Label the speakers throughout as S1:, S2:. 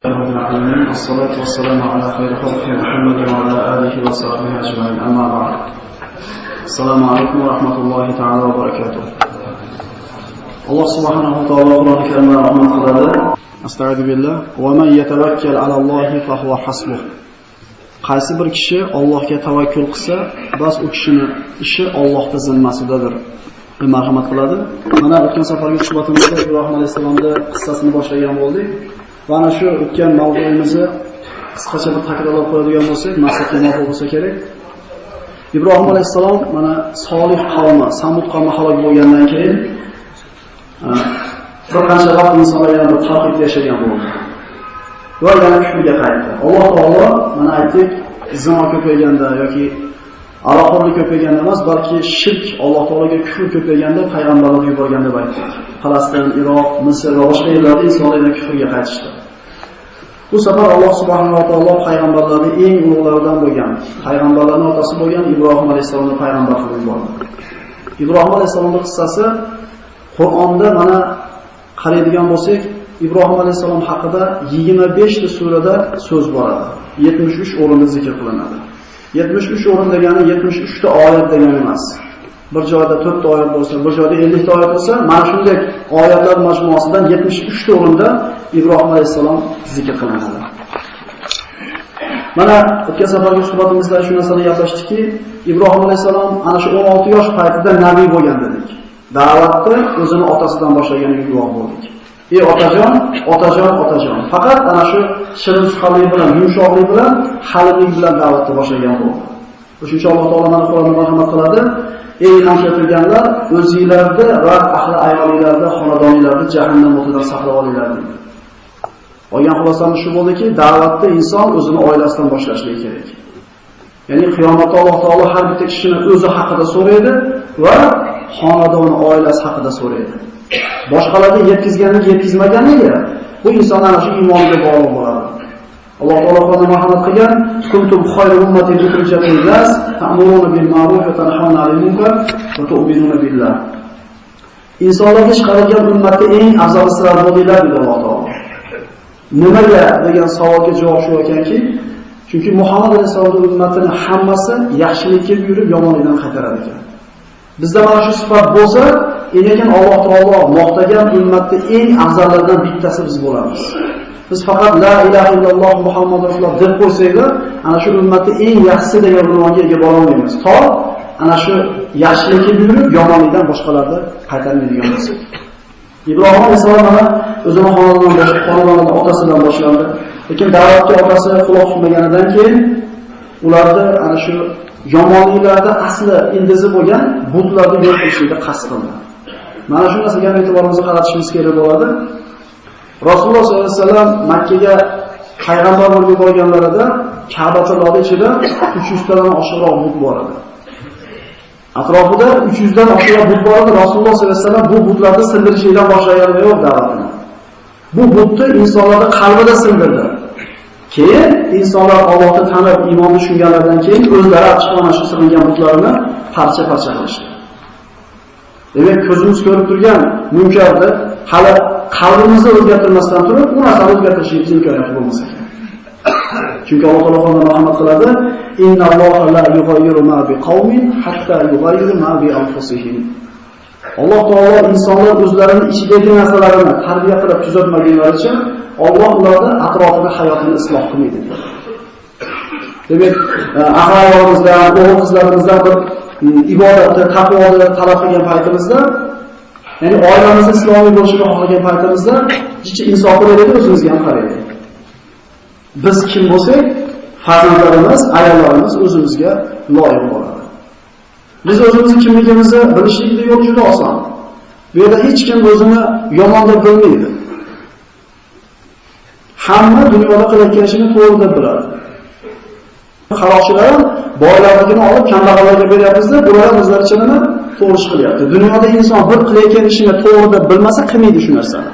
S1: رب العالمين الصلاة والسلام على خير خلق محمد وعلى آله وصحبه أجمعين أما بعد السلام عليكم ورحمة الله تعالى وبركاته الله سبحانه وتعالى قرآن الكريم رحمة الله أستعيذ بالله ومن يتوكل على الله فهو حسبه qaysi bir kishi Allohga tavakkul qilsa bas u kishining ishi Allohning zimmasidadir deb marhamat qiladi. Mana o'tgan safargi suhbatimizda Ibrohim alayhisolamning qissasini boshlagan bo'ldik. Va ana shu o'tgan mavzuimizni qisqacha bir takrorlab qo'yadigan bo'lsak, maqsadga muvofiq bo'lsa kerak. Ibrohim alayhisalom mana Solih qavmi, Samud qavmi halok bo'lgandan keyin bir qancha vaqt insonlar yana bir tavhid yashagan bo'ldi. Va yana kufrga qaytdi. Alloh taolo mana aytdik, zino ko'payganda yoki aroqxo'rlik ko'payganda emas, balki shirk, Alloh taologa kufr ko'payganda payg'ambarlarni yuborgan deb aytdik. Falastin, Iroq, Misr va boshqa yerlarda insonlar kufrga qaytishdi. Bu safar Alloh subhanahu va taolo payg'ambarlarning eng ulug'laridan bo'lgan, payg'ambarlarning otasi bo'lgan Ibrohim alayhisolamni payg'ambar qilib yubordi. Ibrohim alayhisolamning qissasi Qur'onda mana qaraydigan bo'lsak, Ibrohim alayhisalom haqida 25 ta surada so'z boradi. 73 o'rinda zikr qilinadi. 73 o'rin degani 73 ta oyat degani emas. Bir joyda 4 ta oyat bo'lsa, bir joyda 50 ta oyat bo'lsa, mana shunday oyatlar majmuasidan 73 ta o'rinda Ibrohim alayhisalom zikr qilinadi. Mana o'tgan safargi suhbatimizda shu narsani gaplashdikki, Ibrohim alayhisalom ana shu 16 yosh paytida nabiy bo'lgan dedik. Da'vatni o'zini otasidan boshlaganiga guvoh bo'ldik. Ey otajon, otajon, otajon. Faqat ana shu shirin suhbatlik bilan, yumshoqlik bilan, halimlik bilan da'vatni boshlagan bo'ldi. O'shuncha Alloh taolo mana Qur'onda marhamat qiladi. Ey iymon keltirganlar, o'zingizlarni va ahli ayolinglarni, xonadoninglarni jahannam o'tidan saqlab olinglar dedi. Olgan xulosamiz shu bo'ldiki, da'vatni inson o'zini oilasidan boshlashligi kerak. Ya'ni qiyomatda Alloh taolo har bitta kishini o'zi haqida so'raydi va xonadoni, oilasi haqida so'raydi. Boshqalarga yetkizganligi, yetkizmaganligi bu insonlar shu iymoniga bog'liq bo'ladi. Alloh taolo Qur'onda marhamat qilgan, "Kuntum khayra ummatin ukhrijat lin-nas, ta'muruna bil ma'ruf va tanhauna 'anil munkar va tu'minuna billah." Insonlarga chiqarilgan ummatda eng afzal sizlar bo'ldinglar dedi Alloh taolo. Nimaga degan savolga javob shu ekanki, chunki Muhammad alayhisolamning ummatining hammasi yaxshilikka buyurib, yomonlikdan qaytaradi ekan. Bizda mana shu sifat bo'lsa, lekin Alloh taolo maqtagan ummatda eng afzallardan bittasi biz bo'lamiz. Biz faqat la ilaha illalloh Muhammad rasululloh deb qo'ysaklar, ana shu ummatda eng yaxshisi degan unvonga ega bo'la olmaymiz. To ana shu yaxshilikka buyurib, yomonlikdan boshqalarni qaytarmaydigan bo'lsak. Ibrohim alayhisalom mana o'zini xonadonidan otasidan boshlandi. Lekin da'vatga otasi quloq tutmaganidan keyin ularni ana shu yomonliklarda asli ildizi bo'lgan butlarni yo'q qilishga qasd qildi. Mana shu narsaga e'tiborimizni qaratishimiz kerak bo'ladi. Rasululloh sollallohu alayhi vasallam Makka ga payg'ambar bo'lib borganlarida Ka'baning ichida 300 tadan oshiqroq but bor edi. Atrofida 300 dan oshiqroq but bor edi. Rasululloh sollallohu alayhi vasallam bu butlarni sindirishdan boshlagani yo'q da'vatini. Bu butni insonlarning qalbida sindirdi. Keyin insonlar Allohni tanib, iymonni tushunganlardan keyin o'zlari achchiqona shu silingan butlarni parcha-parcha qilishdi. Demak, ko'zimiz ko'rib turgan munkarni hali qalbimizni o'zgartirmasdan turib, u narsani o'zgartirishimiz imkoniyati bo'lmasa kerak. Chunki Alloh taolo Qur'onda marhamat qiladi: "Innalloha la yughayyiru ma biqawmin hatta yughayyiru ma bi anfusihim." Alloh taolo insonlar o'zlarining ichidagi narsalarini tarbiya qilib tuzatmagunlaricha Alloh ularni atrofida hayotini isloh qilmaydi. Demak, ahvolimizda, o'g'il-qizlarimizdan bir ibodatni, taqvoni talab qilgan paytimizda, ya'ni oilamiz islomiy bo'lishini xohlagan paytimizda, jichi insof qilaylik, o'zimizga ham qaraylik. Biz kim bo'lsak, farzandlarimiz, ayollarimiz o'zimizga loyiq bo'ladi. Biz o'zimizni kimligimizni bilishlikning yo'li juda oson. Bu yerda hech kim o'zini yomon deb bilmaydi. Hamma dunyoda qilayotgan ishini to'g'ri deb biladi. Qaroqchilar boylarligini olib kambag'allarga beryapmiz-da, bular o'zlaricha nima to'g'ri ish qilyapti. Dunyoda inson bir qilayotgan ishini to'g'ri deb bilmasa, qilmaydi shu narsani.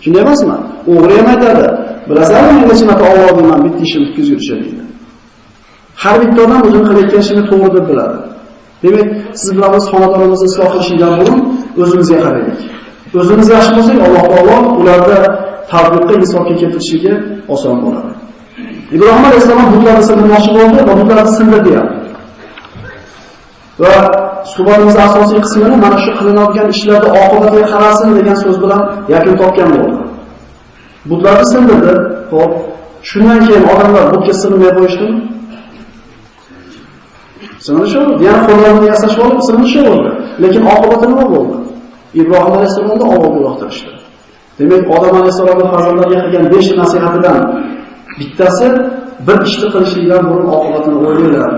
S1: Shunday emasmi? O'g'ri ham aytadi, bilasanmi, men necha marta Alloh deyman, bitta ishim bitkazib yurishadi. Har bitta odam o'zining qilayotgan ishini to'g'ri deb biladi. Demak, siz bilan biz xonadonimizni isloh qilishdan burun o'zimizga qaraylik. O'zimiz yaxshi bo'lsak, Alloh taolo ularda tadbiqqa insonga keltirishiga oson bo'ladi. Ibrohim alayhisalom butlarni sindirmoqchi bo'ldi va butlarni sindirdi ham. Va suhbatimizning asosiy qismini mana shu qilinadigan ishlarda oqibatiga qarasin degan so'z bilan yakun topgan bo'ldi. Butlarni sindirdi. Xo'p, shundan keyin odamlar butga sinmay qo'yishdimi? Sindirishu, yana qo'llarini yasashib olib sindirishu bo'ldi. Lekin oqibati nima bo'ldi? Ibrohim alayhisalomni Allohga uloqtirishdi. Demak, Odam alayhisalomning farzandlariga qilgan 5 nasihatidan bittasi bir ishni qilishlikdan burun oqibatini o'ylaylar.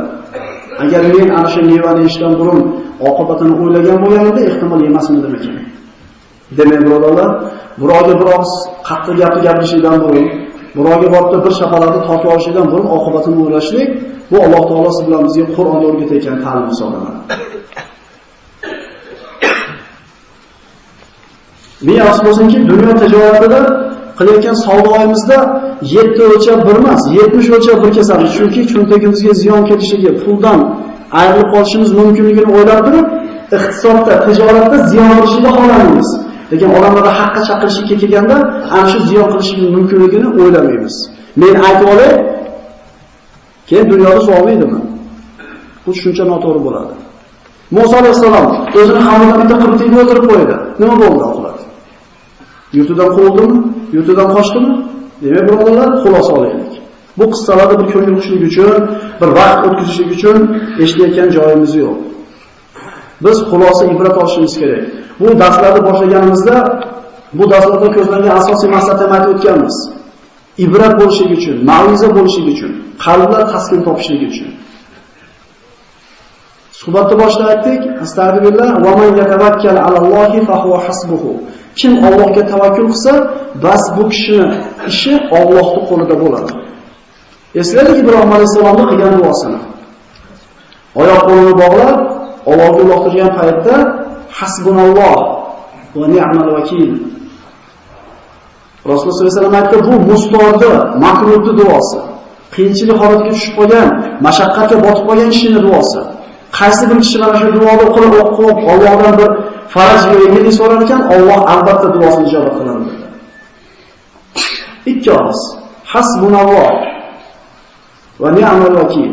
S1: Agar men ana shu mevani yeyishdan burun oqibatini o'ylagan bo'lganimda ehtimol yemasmidim ekan. Demak, birodarlar, birovga biroz qattiq gapni gapirishdan burun, birovga borib bir shapalakni tortib olishdan burun oqibatini o'ylashlik bu Alloh taolo siz bilan bizga Qur'onda o'rgatayotgan ta'lim hisoblanadi. Men afsuski dunyo tijoratida qilayotgan savdoyimizda 7 o'lchab bir emas, 70 o'lchab bir kesamiz. Chunki cho'ntagimizga ziyon kelishiga, puldan ayrilib qolishimiz mumkinligini o'ylab turib, iqtisodda, tijoratda ziyon qilishiga xohlamaymiz. Lekin odamlarga haqqa chaqirishga kelganda ana shu ziyon qilishining mumkinligini o'ylamaymiz. Men aytib olay, keyin dunyoda so'ramaydimi? Bu tushuncha noto'g'ri bo'ladi. Musa alayhisalom o'zini hammadan bitta qibtiyni o'ldirib qo'ydi. Nima bo'ldi oqibat? Yurtidan quvildimi? Yurtidan qochdimi? Demak, birodarlar, xulosa olaylik. Bu qissalarda bir ko'ngil xushlik uchun, bir vaqt o'tkazishlik uchun eshitayotgan joyimiz yo'q. Biz xulosa ibrat olishimiz kerak. Bu darslarni boshlaganimizda bu darslarda ko'zlangan asosiy maqsadni aytib o'tganmiz. Ibrat bo'lishligi uchun, ma'riza bo'lishligi uchun, qalblar taskin topishligi uchun. Suhbatda boshida aytdik, astagfirullah va man yatawakkal alallohi fa huwa hasbuhu. Kim Allohga tavakkul qilsa, bas bu kishining ishi Allohning qo'lida bo'ladi. Eslaylik Ibrohim alayhisolamning qilgan duosini. Oyoq qo'lini bog'lab, Allohga uloqtirgan paytda hasbunalloh va ni'mal vakil. Rasululloh sollallohu alayhi vasallam aytdi, bu mustordi, makruhli duosi. Qiyinchilik holatiga tushib qolgan, mashaqqatga botib qolgan kishining duosi. Qaysi bir kishi mana shu duoni o'qib, Allohdan bir faraj va yengillik so'rar ekan, Alloh albatta duosini ijobat qiladi. Ikki og'iz. Hasbunalloh va ni'mal vakil.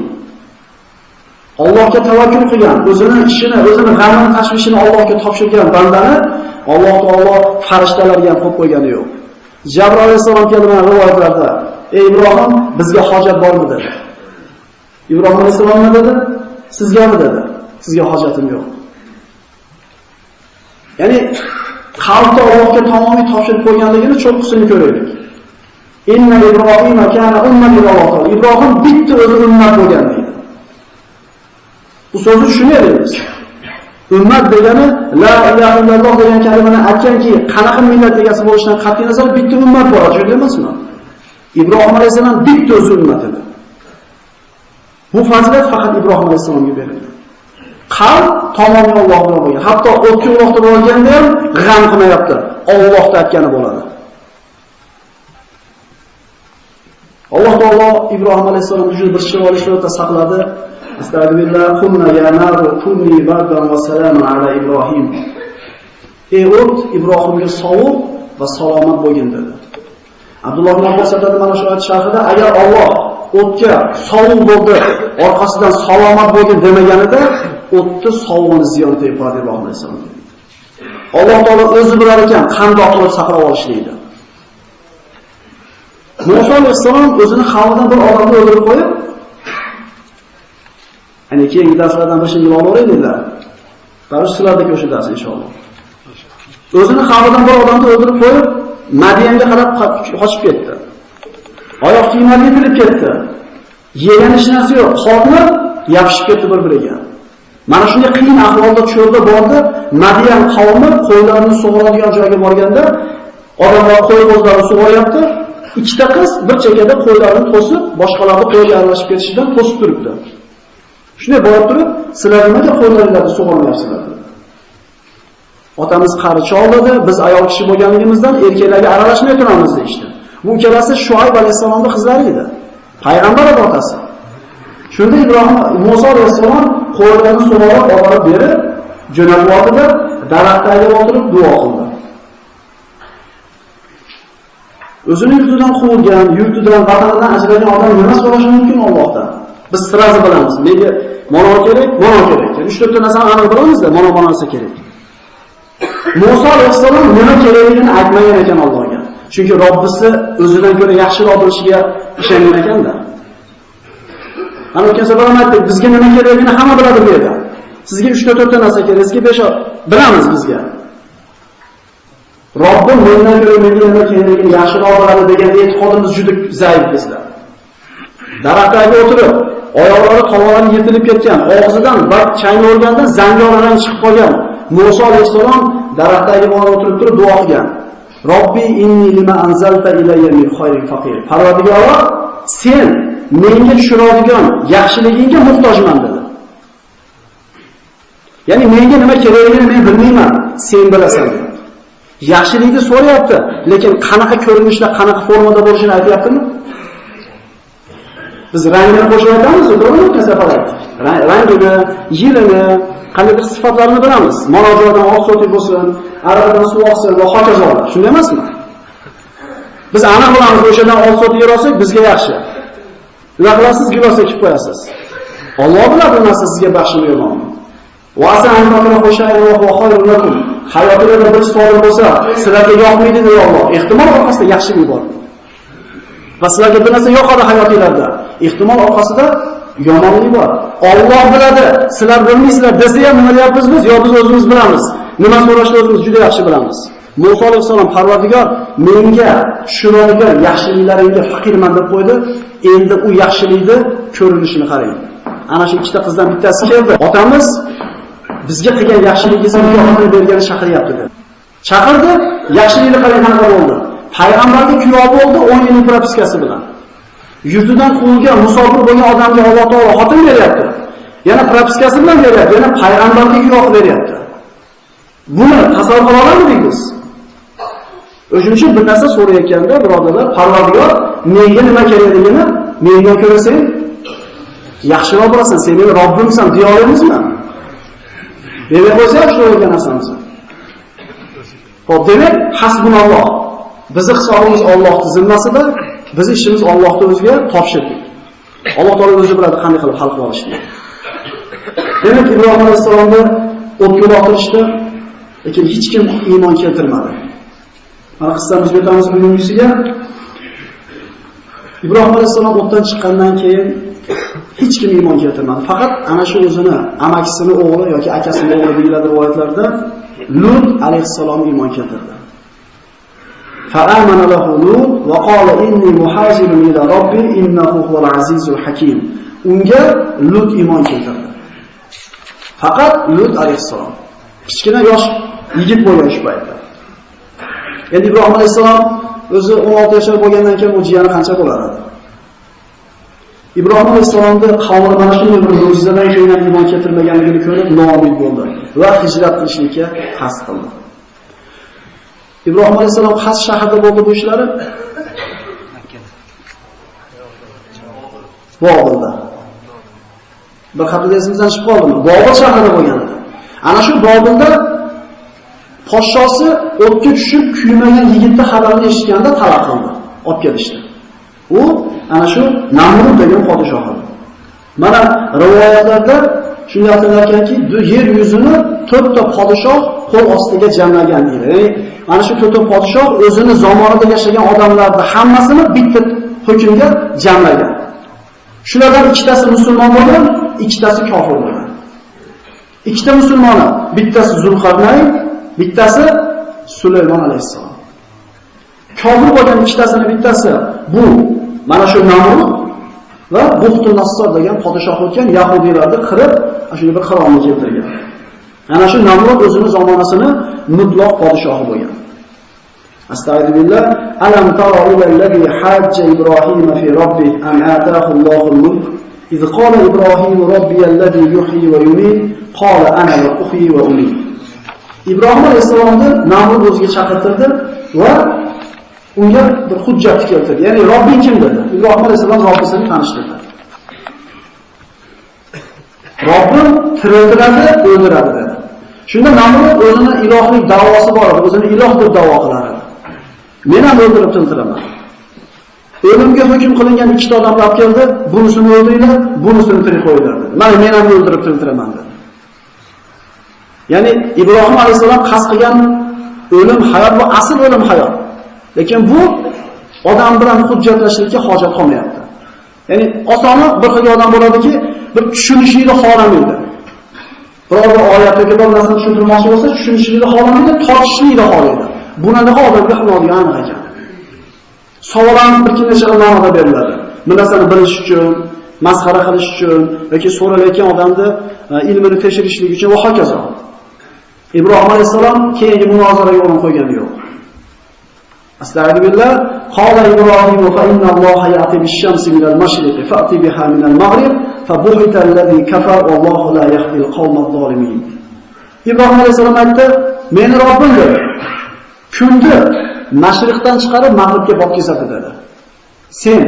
S1: Allohga tavakkul qilgan, o'zini ishini, o'zini g'amini, tashvishini Allohga topshirgan bandani Alloh taolo farishtalarga ham qo'yib qo'ygani yo'q. Jabroil alayhisalom kelgan rivoyatlarda, "Ey Ibrohim, bizga hojat bormi?" dedi. Ibrohim alayhisalom nima dedi? Sizgami dedi. Sizga hojatim yo'q. Ya'ni qalbni Allohga tamomiy topshirib qo'yganligini cho'qqisini ko'raylik. Inna Ibrohima kana ummatan lillahi. Ibrohim bitta o'zi ummat bo'lgan deydi. Bu so'zni tushunaylik. Ummat degani la ilaha illalloh degan kalimani aytganki, qanaqa millat egasi bo'lishidan qat'iy nazar bitta ummat bor, tushunarli emasmi? Ibrohim alayhisalom bitta o'zi ummat edi. Bu fazilat faqat Ibrohim alayhisalomga berildi. Qalb tamomiy Alloh bilan bo'lgan. Hatto o'tga uloqtirib olganda ham g'am qilmayapti. Allohga aytgani bo'ladi. Alloh taolo Ibrohim alayhisalomni juda bir chiroyli suratda saqladi. Astagfirullah, kunna ya naru kunni bardan va salaman ala Ibrohim. Ey o't, Ibrohimga sovuq va salomat bo'lgin dedi. Abdulloh ibn Abbos aytadi mana shu oyat sharhida, agar Alloh o'tga sovuq bo'ldi, orqasidan salomat bo'lgin demaganida, o'tni sovug'ini ziyon tegadi Ibrohim alayhisalom. Alloh taolo o'zi bilar ekan, qandoq qilib saqlab olishlaydi. Musa alayhisalom o'zini qavmidan bir odamni o'ldirib qo'yib, ana keyingi darslardan bir shingil olaverayliklar. Qarshi sizlardagi o'sha dars inshaalloh. O'zini qavmidan bir odamni o'ldirib qo'yib, Madiyanga qarab qochib ketdi. Oyoq kiyimlarni yirtib ketdi. Yegan hech narsa yo'q, qorni yopishib ketdi bir-biriga. Mana shunday qiyin ahvolda cho'lda bordi, Madiyan qavmi qo'ylarni sug'oradigan joyga borganda, odamlar qo'y o'zlari sug'oryapti. Ikkita qiz bir chekada qo'ylarni to'sib, boshqalarni qo'yga aralashib ketishidan to'sib turibdi. Shunday borib turib, sizlar nimaga qo'ylaringizni sug'ormayapsizlar? Otamiz qari chog'ladi, biz ayol kishi bo'lganligimizdan erkaklarga aralashmay turamiz deydi. Bu ikkalasi Shuayb alayhisolamning qizlari edi. Payg'ambar otasi. Shunda Ibrohim Musa alayhisalom qo'ylarni sug'orib olib berib, jo'natib oldi, daraxtga o'tirib duo qildi. O'zini yurtidan quvilgan, yurtidan, vatanidan ajragan odam nima so'rashi mumkin Allohdan? Biz sirazi bilamiz. Menga mana kerak, mana kerak. 3-4 ta narsani aniq bilamiz-da, mana narsa kerak. Musa alayhisalom nima kerakligini aytmagan ekan Allohga. Chunki Robbisi o'zidan ko'ra yaxshiroq bilishiga ishongan ekanda. Ana o'tgan safar ham aytdik, bizga nima kerakligini hamma biladi bu yerda. Sizga 3-4 ta narsa kerak, sizga 5 bilamiz bizga. Robbim mendan ko'ra menga nima kerakligini yaxshiroq biladi degan e'tiqodimiz juda zaif bizda. Daraxtga o'tirib, oyoqlari tomonlari yetilib ketgan, og'zidan chayni o'rganda zangiorlardan chiqib qolgan Musa alayhisalom daraxtga o'tirib turib duo qilgan. Robbi inni lima anzalta ilayya min khayrin faqir. Parvardigor, sen menga tushiradigan yaxshiligingga muhtojman dedi. Ya'ni menga nima kerakligini men bilmayman, sen bilasan. Yaxshilikni so'rayapti, lekin qanaqa ko'rinishda, qanaqa formada bo'lishini aytayaptimi? Biz rangini qo'shib aytamiz, to'g'rimi? Kasafalar. Rangini, yilini, qanday sifatlarini bilamiz. Monojodan oq so'ti bo'lsin, aradan suv oqsin va hokazo. Shunday emasmi? Biz aniq bilamiz, o'shadan oq so'ti yer olsak bizga yaxshi. Nima qilasiz? Gilos ekib qo'yasiz. Alloh biladi bu narsa sizga baxshimi yo'qmi? Va asan qotira qo'shaydi va xoyrulakum. Hayotingizda bir savol bo'lsa, sizlarga yoqmaydi dedi Alloh. Ehtimol orqasida yaxshilik bor. Va sizlarga bir narsa yoqadi hayotingizda. Ehtimol orqasida yomonlik bor. Alloh biladi. Sizlar bilmaysizlar desa ham nima deyapmiz biz? Yo biz o'zimiz bilamiz. Nima so'rashni o'zimiz juda yaxshi bilamiz. Musa alayhisalom Parvardigor menga tushiradigan yaxshiliklaringga faqirman deb qo'ydi. Endi u yaxshilikni ko'rinishini qarang. Ana shu ikkita qizdan bittasi keldi. Otamiz bizga qilgan yaxshiligingizni mukofotini bergani chaqiryapti dedi. Chaqirdi, yaxshilikni qarang qanaqa bo'ldi. Payg'ambarga kuyov bo'ldi 10 yillik propiskasi bilan. Yurtidan quvilgan musofir bo'lgan odamga Alloh taolo xotin beryapti. Yana propiskasi bilan beryapti, yana payg'ambarga kuyov beryapti. Buni tasavvur qila olamizmi biz? O'shuning uchun bir narsa so'rayotganda, birodarlar, Parvardigor menga nima kerakligini menga ko'rsang, yaxshiroq bo'lasan, sen meni Robbimsan deya olamizmi? Demak bo'lsa, shu bo'lgan narsamiz. Xo'p, demak, hasbunalloh. Bizning hisobimiz Allohning zimmasida, biz ishimiz Allohning o'ziga topshirdik. Alloh taolo o'zi biladi qanday qilib hal qila olishni. Demak, Ibrohim alayhisalomni o'tga uloqtirishdi, lekin hech kim iymon keltirmadi. Mana qissamiz o'tamiz bugungisiga. Ibrohim alayhisalom o'tdan chiqqandan keyin hech kim iymon keltirmadi. Faqat ana shu o'zini amakisini o'g'li yoki akasini o'g'li deyiladi rivoyatlarda Lut alayhisalom iymon keltirdi. فآمن له لوط وقال إني محاجر إلى ربي إنه هو العزيز الحكيم. Unga Lut iymon keltirdi. Faqat Lut alayhisalom. Kichkina yosh yigit bo'lgan shu paytda. Endi Ibrohim alayhisalom o'zi 16 yoshar bo'lgandan keyin u jiyani qancha bo'lar edi? Ibrohim alayhisalomning qavmi mana shunday bir mo'jizadan keyin iymon keltirmaganligini ko'rib noumid bo'ldi va hijrat qilishga qasd qildi. Ibrohim alayhisalom qaysi shaharda bo'ldi bu ishlari? Bobilda. Bir haftada esimizdan chiqib qoldimi? Bobil shahrida bo'lgan edi. Ana shu Bobilda podshosi o'tga tushib kuymagan yigitni xabarini eshitganda talab qildi. Olib kelishdi. U ana shu Namrud degan podshoh edi. Mana rivoyatlarda shunday aytilarkanki, yer yuzini 4 ta podshoh qo'l ostiga jamlagan deydi. Ya'ni ana shu 4 ta podshoh o'zini zamonida yashagan odamlarni hammasini bitta hukmga jamlagan. Shulardan ikkitasi musulmon bo'lgan, ikkitasi kofir bo'lgan. Ikkita musulmoni, bittasi Zulqarnayn, bittasi Sulaymon alayhisalom. Kofir bo'lgan ikkitasining bittasi bu mana shu Namrud va Buxtun Nassor degan podshoh o'tgan yahudiylarni qirib, shunday bir qirolni keltirgan. Ana shu Namrud o'zining zamonasini mutlaq podshohi bo'lgan. Astagfirullah. Alam tara ila allazi hajja Ibrohim fi rabbih an ataahu Allohul mulk. إذ قال إبراهيم ربي الذي يحيي ويميت قال أنا أحيي وأميت. İbrahim alayhisalomni Namrud o'ziga chaqirtirdi va unga bir hujjat keltirdi. Ya'ni Robbing kim dedi. Ibrohim alayhisalom Robbisini tanishtirdi. Robbim tiriltiradi, o'ldiradi dedi. Shunda Namrud o'zining ilohlik da'vosi bor edi, o'zini iloh deb da'vo qilar edi. Men ham o'ldirib tiriltiraman. o'limga hukm qilingan ikkita odamni olib keldi, bunisini o'ldiringlar, bunisini tirik qo'ydilar dedi. Mana men ham o'ldirib tiriltiraman dedi. Ya'ni Ibrohim alayhisalom qasd qilgan o'lim hayot bu asl o'lim hayot. Lekin bu odam bilan hujjatlashishga hojat qolmayapti. Ya'ni osoni bir xil odam bo'ladiki, bir tushunishlikni xohlamaydi. Biror bir oyat yoki bir narsani tushuntirmoqchi bo'lsa, tushunishlikni xohlamaydi, tortishlikni xohlaydi. Bunaqa odamga xilodigan aniq ekan. Savol bir necha ma'noda beriladi. Bu narsani bilish uchun, masxara qilish uchun yoki so'ralayotgan odamni ilmini tekshirishlik uchun va hokazo. Ibrohim alayhisalom keyingi munozaraga o'rin qo'ygani yo'q. Astagfirullah, qala Ibrohim fa inna Alloha ya'ti bish-shamsi minal mashriqi fa'ti biha minal maghrib fa buhita allazi kafar wallohu la yahdi al-qawma adh-dhalimin. Ibrohim alayhisalom aytdi, meni Robbim dedi. Kunni mashriqdan chiqarib mag'ribga botkizadi dedi. Sen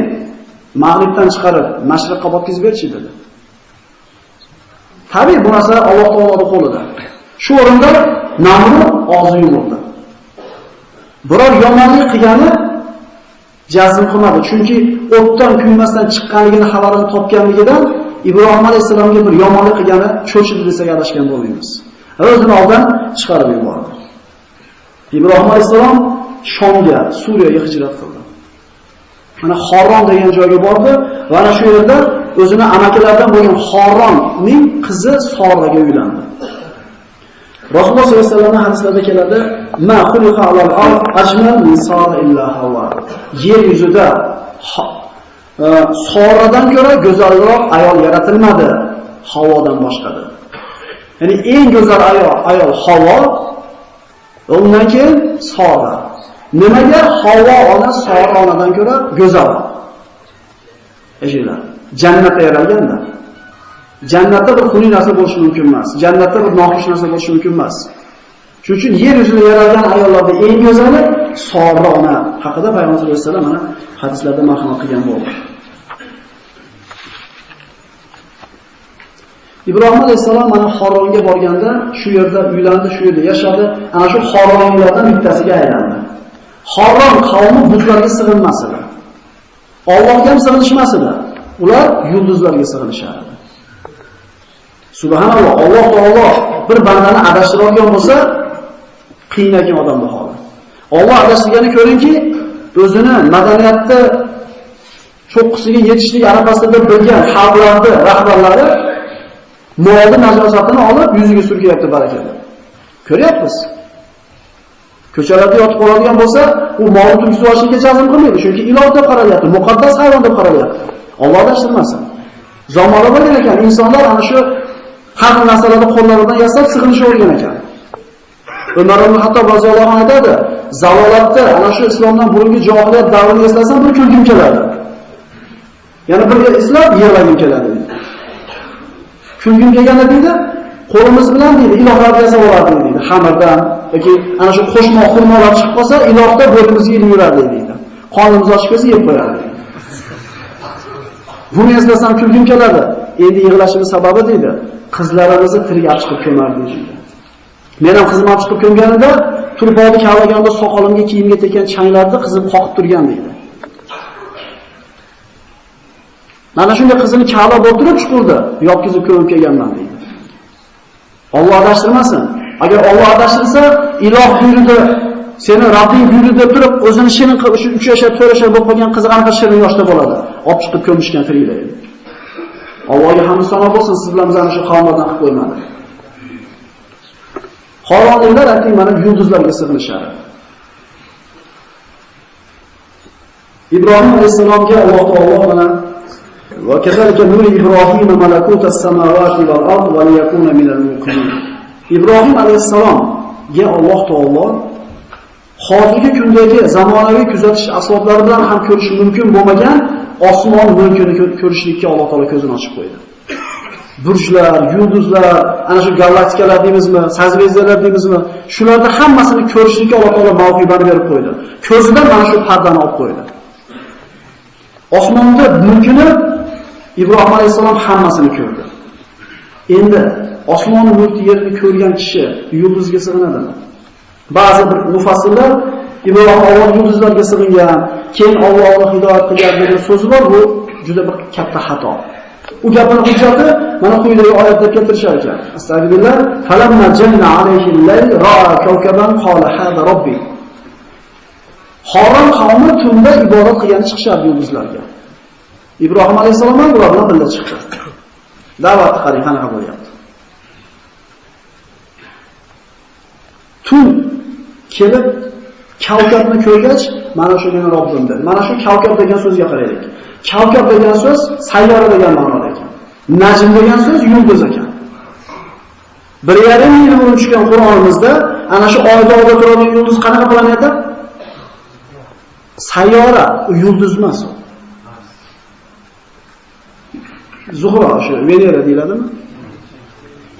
S1: mag'ribdan chiqarib mashriqqa botkizib berchi dedi. Tabiiy bu narsa Alloh taoloning qo'lida. Shu o'rinda Namrud og'zi yumildi. Biror yomonlik qilgani jazm qilmadi, chunki o'tdan kuymasdan chiqqanligini xabarini topganligidan Ibrohim alayhisalomga bir yomonlik qilgani cho'chidi desak adashgan bo'lmaymiz. O'zini oldan chiqarib yubordi. Ibrohim alayhisalom Shomga, Suriyaga hijrat qildi. Mana Xoron degan joyga bordi va ana shu yerda o'zini amakilaridan bo'lgan Xoronning qizi Soraga uylandi. Rasululloh sollallohu alayhi vasallamning hadislarida keladi, "Ma xuliqa alal-ard ajmal min Sara illa Havva." Yer yuzida Soradan ko'ra go'zalroq ayol yaratilmadi, Havodan boshqadir. Ya'ni eng go'zal ayol Havo, undan keyin Sora. Nimaga Havo ona Sora onadan ko'ra go'zal? Eshitlar. Jannatda yaralganda. Jannatda bir xunuk narsa bo'lishi mumkin emas. Jannatda bir noxush narsa bo'lishi mumkin emas. Shuning uchun yer yuzida yaralgan ayollarda eng go'zali Sora ona haqida Payg'ambar sollallohu alayhi vasallam mana hadislarda marhamat qilgan bo'ldi. Ibrohim alayhisalom mana Xoronga borganda shu yerda uylandi, shu yerda yashadi. Ana shu Xoronlardan bittasiga aylandi. Xoron qavmi butlarga sig'inmas edi. Allohga ham sig'inishmas edi. Ular yulduzlarga sig'inishardi. Subhanalloh, Alloh taolo bir bandani adashtiradigan bo'lsa, qiynagan odamni holi. Alloh adashtirganini ko'ringki, o'zini madaniyatda cho'qqisiga yetishlik arafasida bilgan xalqlarning rahbarlari molni najosatini olib yuziga surkayapti barakalla. Ko'ryapmiz. Ko'chalarda yotib qoladigan bo'lsa, u molni turkisi olishga jazm qilmaydi, chunki iloh deb qaralyapti, muqaddas hayvon deb qaralyapti. Alloh adashtirmasin. Zamonda bo'lgan ekan, insonlar ana shu har xil narsalarni qo'llaridan yasab sig'inishga o'rgan ekan. Umar ibn Hattob roziyallohu anhu aytadi, zalolatda ana shu islomdan burungi johiliyat davrini eslasam bir kulgim keladi. Yana bir islom yig'lagim keladi deydi. Kulgim kelganda deydi, qo'limiz bilan deydi, ilohlar yasab olardi deydi. Xamirdan yoki ana shu qo'shma xurmolar chiqib qolsa, ilohda bo'limizga ilib yurardi deydi. Qonimiz ochib kelsa yeb qo'yardi. Buni eslasam kulgim keladi. Endi yig'lashimiz sababi deydi, qizlarimizni tirik olib chiqib ko'mardi deydi. Men ham qizim olib chiqib ko'mganida, turpog'ni kavlaganda soqolimga, kiyimga tekkan changlarni qizim qoqib turgan deydi. Mana shunday qizini kavlab o'tirib chuqurdi, yopkizib ko'mib kelganman deydi. Alloh adashtirmasin. Agar Alloh adashtirsa, iloh buyurdi, seni Rabbing buyurdi deb turib, o'zini shirin qilib, 3 yashar, 4 yashar bo'lib qolgan qiz qanaqa shirin yoshda bo'ladi. Olib chiqib ko'mishgan tiriklar. Allohga hamd sano bo'lsin, siz bilan biz ana shu qavmlardan qilib qo'ymadi. Xoronliklar ayting mana yulduzlarga sig'inishadi. Ibrohim alayhisalomga Alloh taolo mana va kazalika nuri Ibrohim malakutas samawati val ard va liyakuna minal muqinin. Ibrohim alayhisalomga Alloh taolo hozirgi kundagi zamonaviy kuzatish asboblari bilan ham ko'rish mumkin bo'lmagan osmon mulkini ko'rishlikka Alloh taolo ko'zini ochib qo'ydi. Burjlar, yulduzlar, ana shu galaktikalar deymizmi, sazveziyalar deymizmi, shularni hammasini ko'rishlikka Alloh taolo mavhibani berib qo'ydi. Ko'zidan mana shu pardani olib qo'ydi. Osmonda mulkini Ibrohim alayhisalom hammasini ko'rdi. Endi osmonni mulk yerini ko'rgan kishi yulduzga sig'inadimi? Ba'zi bir mufassirlar Ibrohim avval yulduzlarga sig'ingan, keyin Allohni hidoyat qilgan degan so'zi bor, bu juda bir katta xato. U gapning hujjati mana quyidagi oyatda keltirishar ekan. Astagfirullah, falamma janna alayhi al-layl ra'a kawkaban qala hada robbi. Xoron qavmi tunda ibodat qilgan chiqishardi yulduzlarga. Ibrohim alayhisalom ham ular bilan birga chiqdi. Da'vat qarang qanaqa bo'lyapti. Tun kelib kavkabni ko'rgach, mana shu meni Robbim dedi. Mana shu kavkab degan so'zga qaraylik. Kavkab degan so'z sayyora degan ma'noda ekan. Najm degan so'z yulduz ekan. 1,5 yil burun tushgan Qur'onimizda ana shu oyda turadigan yulduz qanaqa planeta? Sayyora, u yulduz emas u. Zuhra, shu Venera deyiladimi?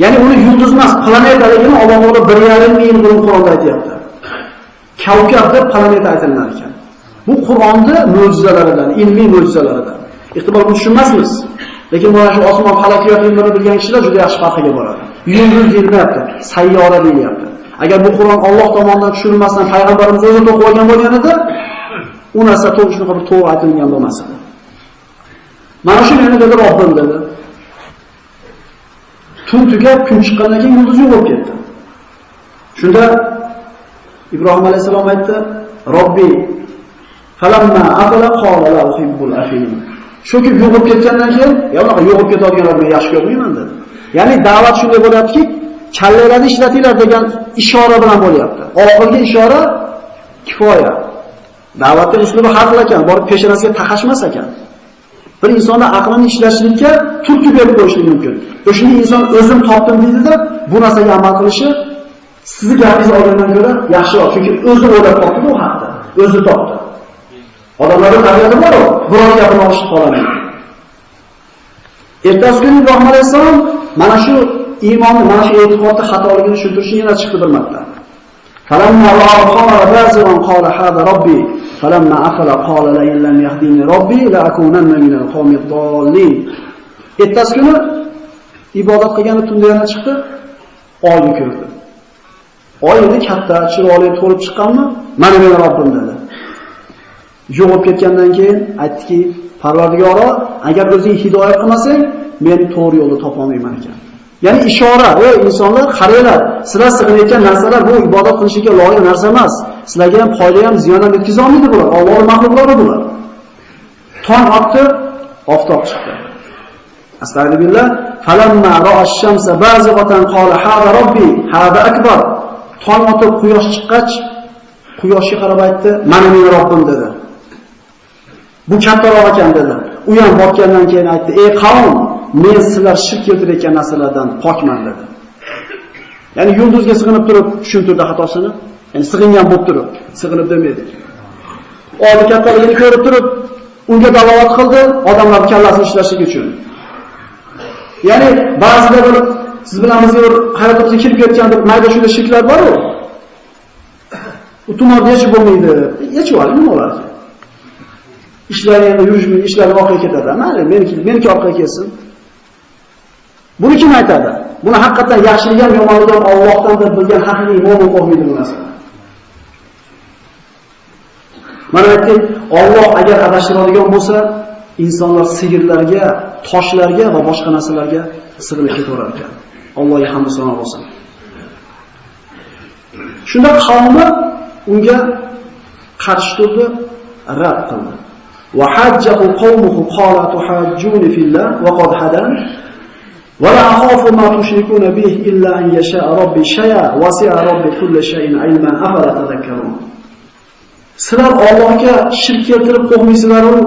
S1: Ya'ni uni yulduz emas, planetaligini Alloh taolo 1,5 yil burun Qur'onda aytayapti. Kavkab deb planeta aytilgan ekan. Bu Qur'onning mo'jizalaridan, ilmiy mo'jizalaridan. Ehtimol buni tushunmasmiz. Lekin mana shu osmon falakiyot ilmini bilgan kishilar juda yaxshi farqiga boradi. Yulduz deyilmayapti, sayyora deyilyapti. Agar bu Qur'on Alloh tomonidan tushirilmasdan payg'ambarimiz o'zi to'qib olgan bo'lganida, u narsa to'g'ri shunaqa bir to'g'ri aytilgan bo'lmas edi. Mana shu meni dedi Robbim dedi. Tun tugab kun chiqqandan keyin yulduz yo'q bo'lib ketdi. Shunda Ibrohim alayhisalom aytdi: "Robbi falamma afala qala la uhibbul afilin." Shu ki yo'qib ketgandan keyin, "Yo'q, yo'qib ketadiganlarni yaxshi ko'rmayman" dedi. Ya'ni da'vat shunday bo'lyaptiki, kallalarni ishlatinglar degan ishora bilan bo'lyapti. Oxirgi ishora kifoya. Da'vatning uslubi har xil ekan, borib peshonasiga taqashmas ekan. Bir insonni aqlini ishlashlikka turtki berib qo'yishlik mumkin. O'shanda inson o'zim topdim deydi-da, bu narsaga amal qilishi sizni gapingiz olgandan ko'ra yaxshiroq, chunki o'zi o'ylab topdi bu haqda, o'zi topdi. Odamlarning tabiati bor-ku, biror gapini olishib qoladi. Ertasi kuni Ibrohim alayhisalom mana shu iymonni, mana shu e'tiqodni xatoligini tushuntirishni yana chiqdi bir marta. Falamma ra'a qamara bazigan qala hada robbi falamma afala qala la illam yahdini robbi la akunanna minal qawmid dallin. Ertasi kuni ibodat qilgani tunda yana chiqdi, oyni ko'rdi. Oy endi katta, chiroyli to'lib chiqqanmi? Mana meni Robbim dedi. Yo'qib ketgandan keyin aytdiki, Parvardigoro, agar o'zing hidoyat qilmasang, men to'g'ri yo'lni topa olmayman ekan. Ya'ni ishora, ey insonlar, qaranglar, sizlar sig'inayotgan narsalar bu ibodat qilishga loyiq narsa emas. Sizlarga ham foyda ham ziyon ham yetkaza olmaydi bular. Allohning maxluqlari bular. Tong otdi, oftob chiqdi. Astagfirullah, falamma ra'a ash-shamsa bazighatan qala hada robbi, hada akbar. Tong otib quyosh chiqqach, quyoshga qarab aytdi, mana meni Robbim dedi. Bu kattaroq ekan dedi. U ham botgandan keyin aytdi, ey qavm, men sizlar shirk keltirayotgan narsalardan pokman dedi. Ya'ni yulduzga sig'inib turib tushuntirdi xatosini. Ya'ni sig'ingan bo'lib turib, sig'inib demadi. Oyni kattaligini ko'rib turib, unga da'vat qildi, odamlar kallasini ishlashligi uchun. Ya'ni ba'zida bir siz bilan bizga bir hayotimizga kirib ketgan bir mayda shunda shirklar bor-ku. U tumonda yechib bo'lmaydi. Yechib oling, nima bo'ladi? Ishlar endi yurishmaydi, ishlar orqaga ketadi. Mayli, meniki orqaga ketsin. Buni kim aytadi? Buni haqiqatan yaxshilik ham yomonlik ham Allohdan deb bilgan haqiqiy mo'min qo'ymaydi bu narsa. Mana aytdik, Alloh agar adashtiradigan bo'lsa, insonlar sigirlarga, toshlarga va boshqa narsalarga sig'inib ketaverar ekan. Allohga hamd va sano bo'lsin. Shunda qavmi unga qarshi turdi, rad qildi. Wa hajjahu qawmuhu qala tuhajjuni fillah wa qad hadan wa la akhafu ma tushrikuna bihi illa an yasha rabbi shay'a wasi'a rabbi kulli shay'in ilman afala tadhakkarun. Sizlar Allohga shirk keltirib qo'ymaysizlar-ku.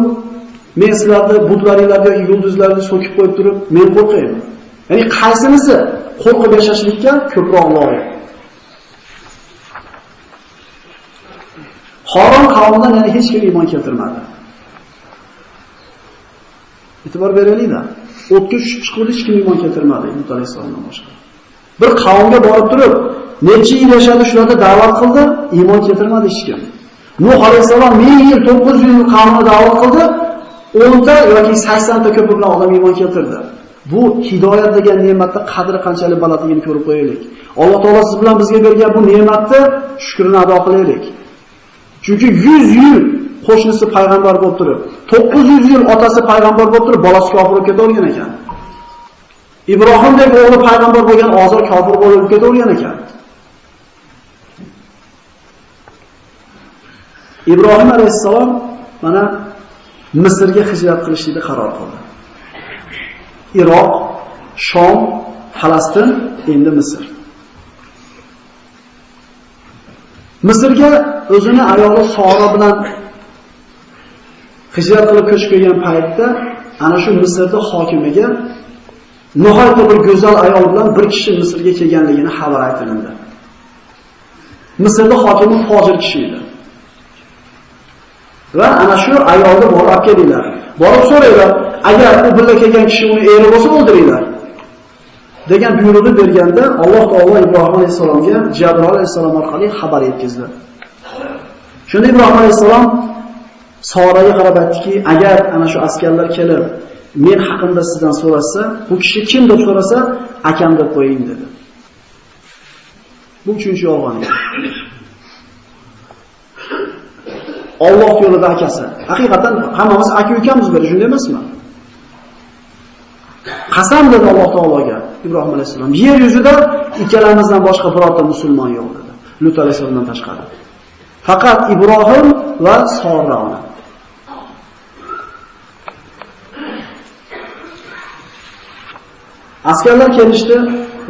S1: Men sizlarni butlaringlarga yoki yulduzlarni so'kib qo'yib turib, men qo'rqayman. Ya'ni qaysinisi qo'rqib yashashlikka ko'proq loyiq? Xoron qavmidan yana hech kim iymon keltirmadi. E'tibor beraylik-da. O'tga chiqib hech kim iymon keltirmadi Ibn alayhisolamdan boshqa. Bir qavmga borib turib, necha yil yashadi, shularga da'vat qildi, iymon keltirmadi hech kim. Nuh alayhisalom 1000 yil, 900 yil qavmini da'vat qildi, 10 ta yoki 80 ta ko'proq odam iymon keltirdi. Bu hidoyat degan ne'matni qadri qanchalik balandligini ko'rib qo'yaylik. Alloh taolo siz bilan bizga bergan bu ne'matni shukrini ado qilaylik. Chunki 100 yil qo'shnisi payg'ambar bo'lib turib, 900 yil otasi payg'ambar bo'lib turib, bolasi kofir bo'lib ketavergan ekan. Ibrohimdek o'g'li payg'ambar bo'lgan Ozor kofir bo'lib ketavergan ekan. Ibrohim alayhissalom mana Misrga hijrat qilishlikni qaror qildi. Iroq, Shom, Falastin, endi Misr. Misrga o'zini ayoli Sora bilan hijrat qilib ko'chib kelgan paytda ana shu Misrda hokimiga nihoyatda bir go'zal ayol bilan bir kishi Misrga kelganligini xabar aytildi. Misrda hokimi fojir kishi edi. Va ana shu ayolni borib olib keldilar. Borib so'raylar, agar u bilan kelgan kishi uni eri bo'lsa o'ldiringlar. degan buyruqni berganda Alloh taolo Ibrohim alayhisalomga Jabroil alayhisalom orqali xabar yetkazdi. Shunda Ibrohim alayhisalom Soraga qarab aytdiki, agar ana shu askarlar kelib men haqimda sizdan so'rasa, bu kishi kim deb so'rasa, akam deb qo'ying dedi. Bu uchinchi yolg'on edi. Alloh yo'lida akasi. Haqiqatan hammamiz aka-ukamiz beri, shunday emasmi? Qasam dedi Alloh taologa Ibrohim alayhisalom. Yer yuzida ikkalamizdan boshqa birorta musulmon yo'q dedi. Lut alayhisalomdan tashqari. Faqat Ibrohim va Sora ona. Askarlar kelishdi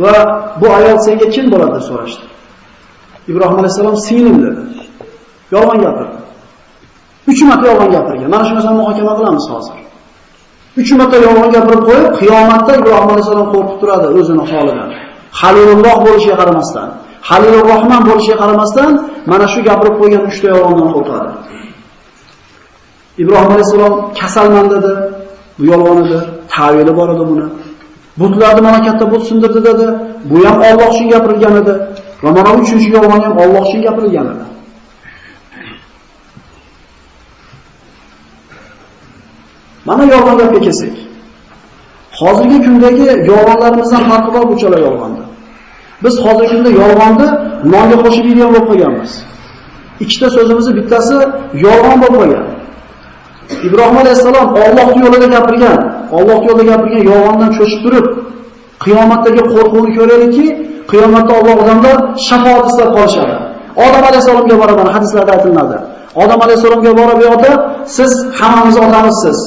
S1: va bu ayol senga kim bo'ladi deb so'rashdi. Ibrohim alayhisalom singlim dedi. Yolg'on gapirdi. 3 marta yolg'on gapirgan. Mana shu narsani muhokama qilamiz hozir. 3 marta yolg'on gapirib qo'yib, qiyomatda Ibrohim alayhisalom qo'rqib turadi o'zini holidan. Halilulloh bo'lishiga qaramasdan, Halilur Rahman bo'lishiga qaramasdan, mana shu gapirib qo'ygan 3 ta yolg'ondan qo'rqadi. Ibrohim alayhisalom kasalman dedi. Bu yolg'on edi. Ta'vili bor edi buni. Butlarni mamlakatda but sindirdi dedi. Bu ham Alloh uchun gapirilgan edi. Va mana 3-chi yolg'on ham Alloh uchun gapirilgan edi. Mana yolg'on gapga kelsak. Hozirgi kundagi yolg'onlarimizdan farqi bor bu chala yolg'onda. Biz hozirgi kunda yolg'onni nonga qo'shib yeydigan bo'lib qo'yganmiz. Ikkita so'zimizni bittasi yolg'on bo'lib qolgan. Ibrohim alayhisalom Alloh yo'lida gapirgan, yolg'ondan cho'chib turib, qiyomatdagi qo'rquvni ko'raylikki, qiyomatda Alloh odamlar shafoat istab qolishadi. Odam alayhisalomga boraman hadislarda aytiladi. Odam alayhisalomga borib, "Ey ota, siz hammamiz otamizsiz.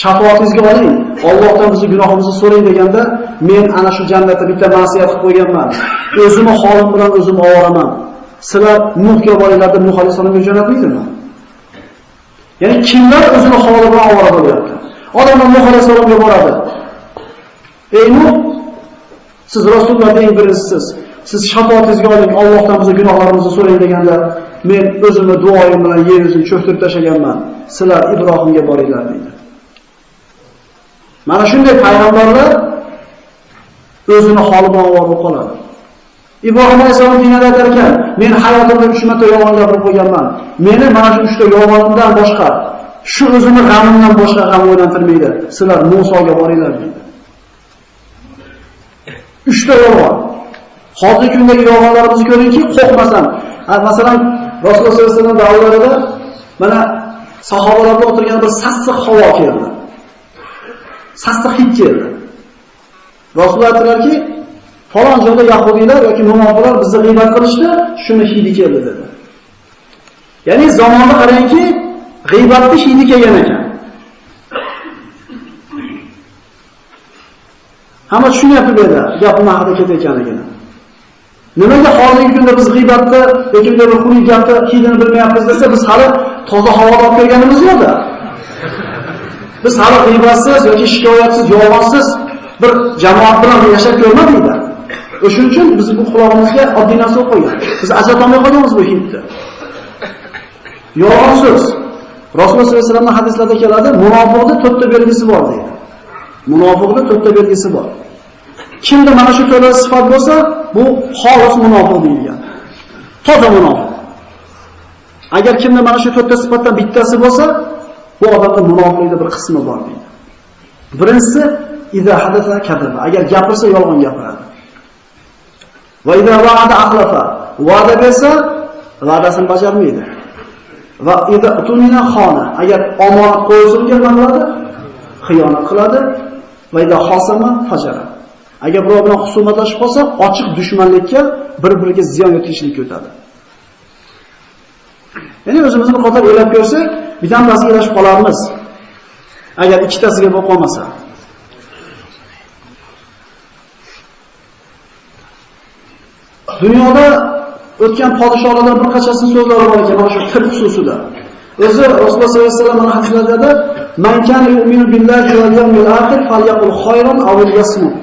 S1: Shafoatingizga oling, Allohdan bizning gunohimizni so'rang" deganda, men ana shu jannatda bitta ma'siyat qilib qo'yganman. O'zimni holim bilan o'zim ovoraman. Sizlar Nuhga boringlar deb Nuh alayhisalomga jo'natmaydimi? Ya'ni kimlar o'zini holi bilan ovora bo'lyapti? Odamlar Nuh alayhisalomga boradi. "Ey Nuh, siz rasullarning eng birinchisiz. Siz shafoatingizga oling, Allohdan bizning gunohlarimizni so'rang" deganda, men o'zimni duoyim bilan yer yuzini cho'ktirib tashlaganman. Sizlar Ibrohimga boringlar deydi. Mana shunday payg'ambarlar o'zini holi bilan ovora bo'lib qoladi. Ibrohim alayhisalom dinada aytar ekan, men hayotimda 3 marta yolg'on gapirib qo'yganman. Meni mana shu 3 ta yolg'onimdan boshqa, shu o'zimni g'amimdan boshqa g'am o'ylantirmaydi. Sizlar Musoga boringlar deydi. 3 ta yolg'on. Hozirgi kundagi yolg'onlarimizni ko'ringki, qo'rqmasam. Masalan, Rasululloh sollallohu alayhi vasallam davrlarida mana sahobalar bilan o'tirgan bir sassiq havo keldi. Sassiq hid keldi. Rasululloh aytdilarki, falon joyda yahudiylar yoki munofiqlar bizni g'iybat qilishdi, shuni hidi keldi dedi. Ya'ni zamonni qarangki, g'iybatning hidi kelgan ekan. Hamma tushunyapti bu yerda, gapning haqida ketayotganligini. Nimaga hozirgi kunda biz g'iybatda yoki bir xunuk gapni hidini bilmayapmiz desa, biz hali toza havoda olib kelganimiz yo'q-da. Biz hali g'iybatsiz yoki shikoyatsiz, yolg'onsiz bir jamoat bilan yashab ko'rmadik-da. O'shuning uchun biz bu quloqimizga oddiy narsa qo'ygan. Biz ajratolmay qolganmiz bu hidni. Yolg'on so'z. Rasululloh sollallohu alayhi vasallamning hadislarida keladi, munofiqning 4 ta belgisi bor deydi. Munofiqning 4 ta belgisi bor. Kimda mana shu to'rtta sifat bo'lsa, bu xolis munofiq deyilgan. Toza munofiq. Agar kimda mana shu 4 ta sifatdan bittasi bo'lsa, bu odamda munofiqlikning bir qismi bor deydi. Birinchisi iza hadasa kadaba. Agar gapirsa yolg'on gapiradi. Va iza va'ada axlafa. Va'da bersa, va'dasini bajarmaydi. Va idza tunina xona, agar omonat qo'yilgan nima qiladi? Xiyonat qiladi. Va idza xosama fajara. Agar birov bilan husumatlashib qolsa, ochiq dushmanlikka, bir-biriga ziyon yetkazishlikka o'tadi. Ya'ni o'zimizni qator o'ylab ko'rsak, bittasiga erishib qolarmiz. Agar ikkitasiga bo'lib qolmasa. Dunyoda o'tgan podshohlardan bir qanchasining so'zlari bor ekan, mana shu til xususida. O'zi Rasululloh sollallohu alayhi vasallam hadislarda "Man kana yu'minu billahi wal yawmil akhir falyaqul khayran aw liyasmut."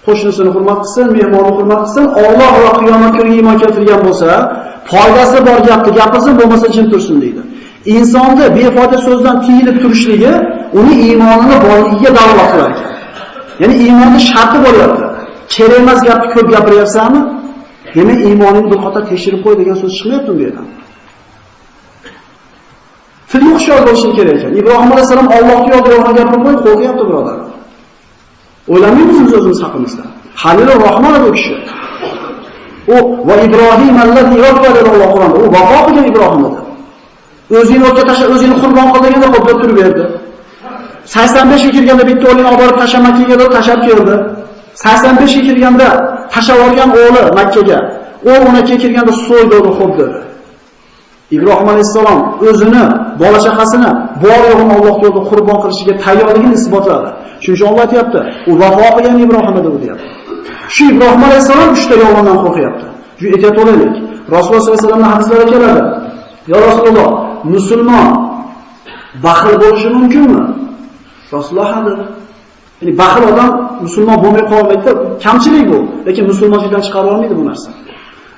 S1: Qo'shnisini hurmat qilsin, mehmonni hurmat qilsin, Alloh va qiyomat kuniga iymon keltirgan bo'lsa, foydasi bor gapni gapirsin, bo'lmasa jim tursin deydi. Insonni befoyda so'zdan tiyilib turishligi uni iymonini borligiga dalolat qilar ekan. Ya'ni iymonning sharti bo'lyapti. Kerak emas gapni ko'p gapiryapsanmi? Demak, iymoningni bir qator tekshirib qo'y degan so'z chiqmayapti bu yerdan. Tilga hushyor bo'lish kerak ekan. Ibrohim alayhisalom Allohga yolg'on gapirib qo'yib, qo'rqyapti birodar. O'ylamaymiz o'zimiz haqimizda. Halilur Rahmonov bu kishi. U va Ibrohim allazi yaqbala Alloh Qur'onda. U vafo qilgan Ibrohim edi. O'zini o'tga tashlab, o'zini qurbon qilganda qo'lda turib berdi. 85 ga kirganda bitta o'g'lini olib borib Tashamakkaga tashlab keldi. 85 ga kirganda tashlab olgan o'g'li Makkaga. U 12 ga kirganda so'ydi uni xo'p dedi. Ibrohim alayhisalom o'zini, bola chaqasini bor yo'g'ini Alloh yo'lida qurbon qilishiga tayyorligini isbotladi. Shuning uchun Alloh aytibdi, u vafo qilgan Ibrohim edi bu deyapti. Shu Ibrohim alayhisalom 3 ta yolg'ondan qo'rqyapti. Shu ehtiyot bo'laylik. Rasululloh sollallohu alayhi vasallamning hadislari keladi. Ya Rasululloh, musulmon baxil bo'lishi mumkinmi? Rasululloh dedi. Ya'ni baxil odam musulmon bo'lmay qolmaydi, kamchilik bu, lekin musulmonlikdan chiqarib olmaydi bu narsa.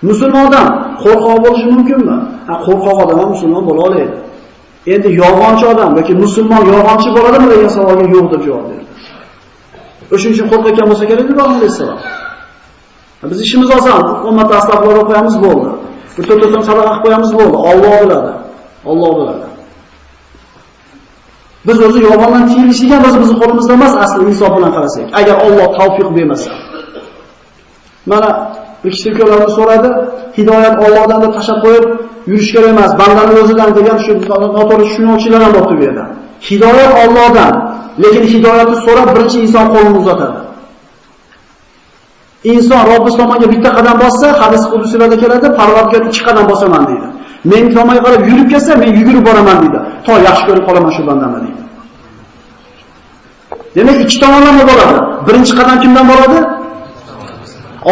S1: Musulmon odam qo'rqoq bo'lishi mumkinmi? Qo'rqoq odam ham musulmon bo'la oladi. Endi yolg'onchi odam yoki musulmon yolg'onchi bo'ladimi degan savolga yo'q deb javob berdi. O'shuning uchun qo'rqayotgan bo'lsa kerak deb Alloh. Biz ishimiz oson, ummatda astag'firullah qo'yamiz bo'ldi. Bir to'rtta sadaqa qo'yamiz bo'ldi. Alloh biladi. Alloh biladi. Biz o'zi yolg'ondan tiyilishlik ham o'zi bizning qo'limizda emas, asli insof bilan qarasak. Agar Alloh tavfiq bermasa. Mana bir kishi ko'rlarni so'radi, hidoyat Allohdan deb tashab qo'yib yurish kerak emas, bandaning o'zidan degan shu noto'g'ri tushunuvchilar ham bor bu yerda. Hidoyat Allohdan, lekin hidoyatni so'rab birinchi inson qo'lini uzatadi. Inson Robbis tomonga bitta qadam bossa, hadis quduslarda keladi, Parvardigor 2 qadam bosaman deydi. Men tomonga qarab yurib kelsa, men yugurib boraman deydi. To yaxshi ko'rib qolaman shu bandamni deydi. Demak, 2 tomonlama bo'ladi. Birinchi qadam kimdan bo'ladi?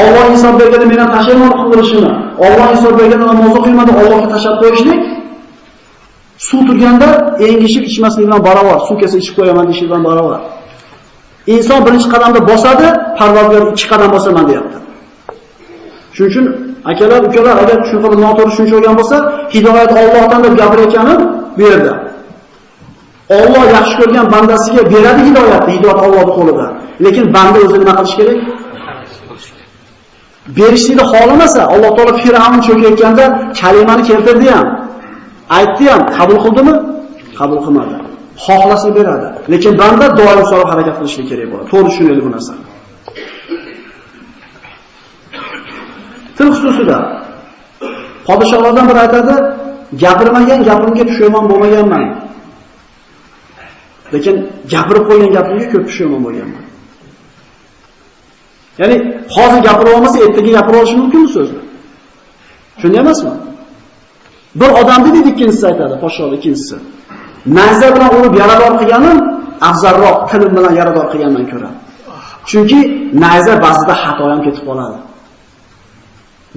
S1: Alloh inson berganda men ham tashlayman qilishini. Alloh inson berganda namoz o'qiyman deb Allohga tashab qo'yishlik. Suv turganda engishib ichmaslik bilan barobar, suv kelsa ichib qo'yaman deyish bilan barobar. Inson birinchi qadamda bosadi, Parvardigor 2 qadam bosaman deyapti. Shuning uchun akalar, ukalar agar shunday noto'g'ri tushuncha olgan bo'lsa, hidoyat Allohdan deb gapirayotganim bu yerda. Alloh yaxshi ko'rgan bandasiga beradi hidoyatni, hidoyat Allohning qo'lida. Lekin banda o'zi nima qilish kerak? Berishni xohlamasa, Alloh taolo Fir'avn cho'kayotganda kalimani keltirdi ham, aytdi ham, qabul qildimi? Qabul qilmadi. Xohlasa beradi. Lekin banda doim so'roq harakat qilishi kerak bo'ladi. To'g'ri tushunaylik bu narsani. Til xususida podshohlardan biri aytadi, gapirmagan gapimga pushaymon bo'lmaganman. Lekin gapirib qo'ygan gapimga ko'p pushaymon bo'lganman. Ya'ni hozir gapirib olmasa, ertaga gapirib olishi mumkin bu so'zni. Shunday emasmi? Bir odamni deydi, ikkinchisi aytadi, podshohlar ikkinchisi. Nayza bilan urib yarador qilganim afzalroq tilim bilan yarador qilgandan ko'ra. Chunki nayza ba'zida xato ham ketib qoladi.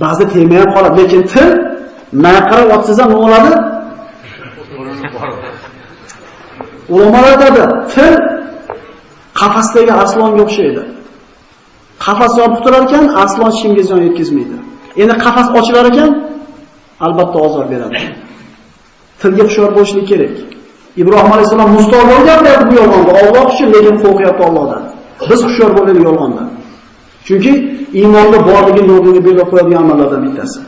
S1: Ba'zida tegmay ham qoladi, lekin til naqarab otsangiz ham nima bo'ladi? Ulamolar aytadi, til qafasdagi arslonga o'xshaydi. Qafas yopib turar ekan, arslon shimga ziyon yetkazmaydi. Endi qafas ochilar ekan, albatta ozor beradi. Tilga hushyor bo'lishlik kerak. Ibrohim alayhisalom mustoqil gapiryapti bu yolg'onda. Alloh uchun, lekin qo'rqyapti Allohdan. Biz hushyor bo'laylik yolg'ondan. Chunki iymonda borligi yo'qligini belgilab qo'yadigan amallardan bittasi.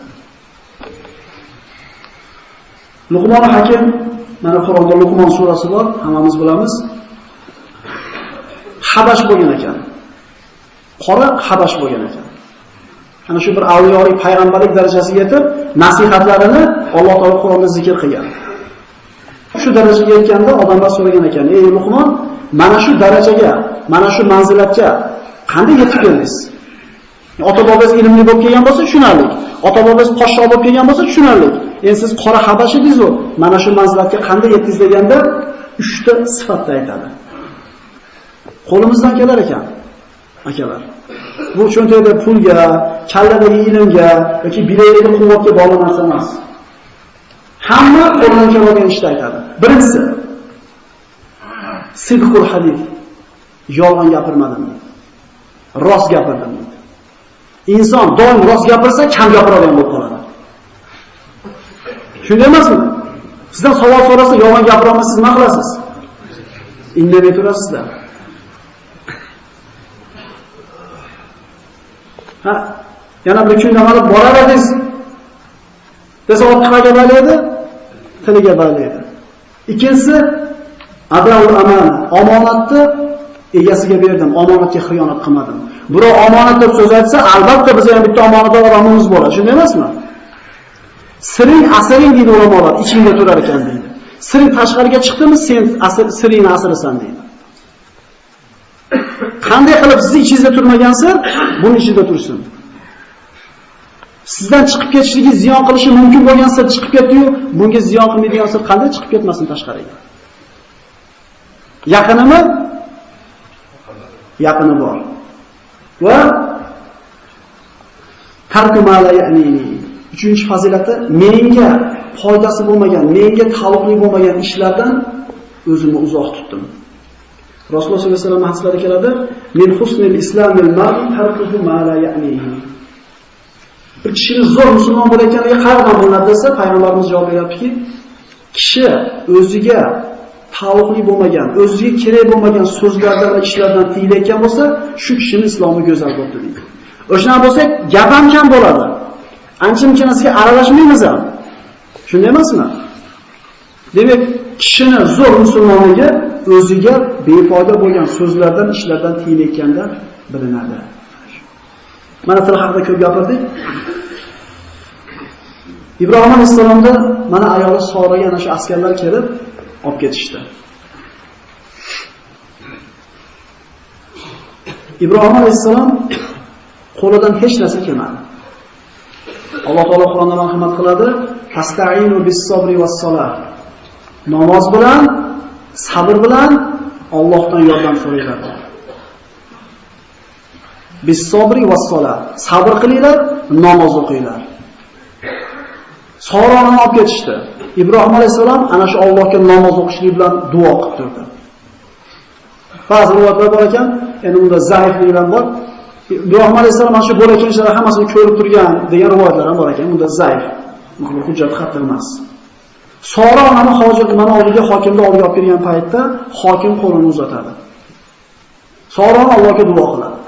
S1: Luqmon Hakim, mana Qur'onda Luqmon surasi bor, hammamiz bilamiz. Habash bo'lgan ekan. Qora Habash bo'lgan ekan. ana shu bir avliyolik, payg'ambarlik darajasiga yetib, nasihatlarini Alloh taolo Qur'onda zikr qilgan. Shu darajaga yetganda odamlar so'ragan ekan: "Ey Luqmon, mana shu darajaga, mana shu manzilatga qanday yetib keldingiz? Ota-bobangiz ilmli bo'lib kelgan bo'lsa tushunarli. Ota-bobangiz podsho bo'lib kelgan bo'lsa tushunarli. Endi siz qora habash edingiz-ku, mana shu manzilatga qanday yetdingiz?" deganda 3 ta sifatni aytadi. Qo'limizdan kelar ekan, akalar. Bu cho'ntakda pulga, kalladagi ilmga yoki bilakdagi quvvatga bog'liq narsa emas. Hamma qo'ldan keladigan ishni aytadi. Birinchisi, sidqul hadis. Yolg'on gapirmadim. Rost gapirdim. Inson doim rost gapirsa, kam gapiradigan bo'lib qoladi. Shunday emasmi? Sizdan savol so'rasa, yolg'on gapira olmaysiz, nima qilasiz? Indamay turasizlar. Yana bir kun nima qilib borar edingiz? Desa otqaga balaydi, tiliga balaydi. Ikkinchisi, adavul aman, omonatni egasiga berdim, omonatga xiyonat qilmadim. Birov omonat deb so'z aytsa, albatta biz ham bitta omonatdor odamimiz bo'ladi, shunday emasmi? Siring asring deydi ulamolar, ichingda turar ekan deydi. Siring tashqariga chiqdimi, sen siringni asrasan deydi. Qanday qilib siz ichingizda turmagan sir, buni ichida tursin. Sizdan chiqib ketishligi ziyon qilishi mumkin bo'lgan sir chiqib ketdi-yu, bunga ziyon qilmaydigan sir qanday chiqib ketmasin tashqariga? Yaqinimi? Yaqini bor. Va tarku ma la ya'nini. Uchinchi fazilati, menga foydasi bo'lmagan, menga taalluqli bo'lmagan ishlardan o'zimni uzoq tutdim. Rasululloh sollallohu alayhi vasallam hadislarida keladi: "Min husnil islamil mar'i tarkuhu ma la ya'nihi." Bir kishini zo'r musulmon bo'layotganiga qaragan bo'ladi desa, payg'ambarimiz javob beryaptiki, kishi o'ziga taalluqli bo'lmagan, o'ziga kerak bo'lmagan so'zlardan va ishlardan tiyilayotgan bo'lsa, shu kishining islomi go'zal bo'ldi deydi. O'shana bo'lsa, gap ham kam bo'ladi. Ancha-muncha narsaga aralashmaymiz ham. Shunday emasmi? Demak, kishini zo'r musulmonligi o'ziga befoyda bo'lgan so'zlardan, ishlardan tiyilayotganda bilinadi. Mana til haqida ko'p gapirdik. Ibrohim alayhisalomda mana ayoli Soraga ana shu askarlar kelib olib ketishdi. Ibrohim alayhisalom qo'lidan hech narsa kelmadi. Alloh taolo Qur'onda marhamat qiladi: "Fasta'inu bis-sabri was-salah." Namoz bilan, sabr bilan Allohdan yordam so'ranglar. Bis-sabri was-salah. Sabr qilinglar, namoz o'qinglar. Soroni olib ketishdi. Ibrohim alayhisalom ana shu Allohga namoz o'qishlik bilan duo qilib turdi. Ba'zi rivoyatlar bor ekan, endi unda zaifliklar bor. Ibrohim alayhisalom mana shu bo'layotgan ishlar hammasini ko'rib turgan degan rivoyatlar ham bor ekan. Unda zaif. Muhim hujjat xatda emas. Sora onani hojatmani oldiga hokimni oldiga olib kelgan paytda hokim qo'lini uzatadi. Sora Allohga duo qiladi.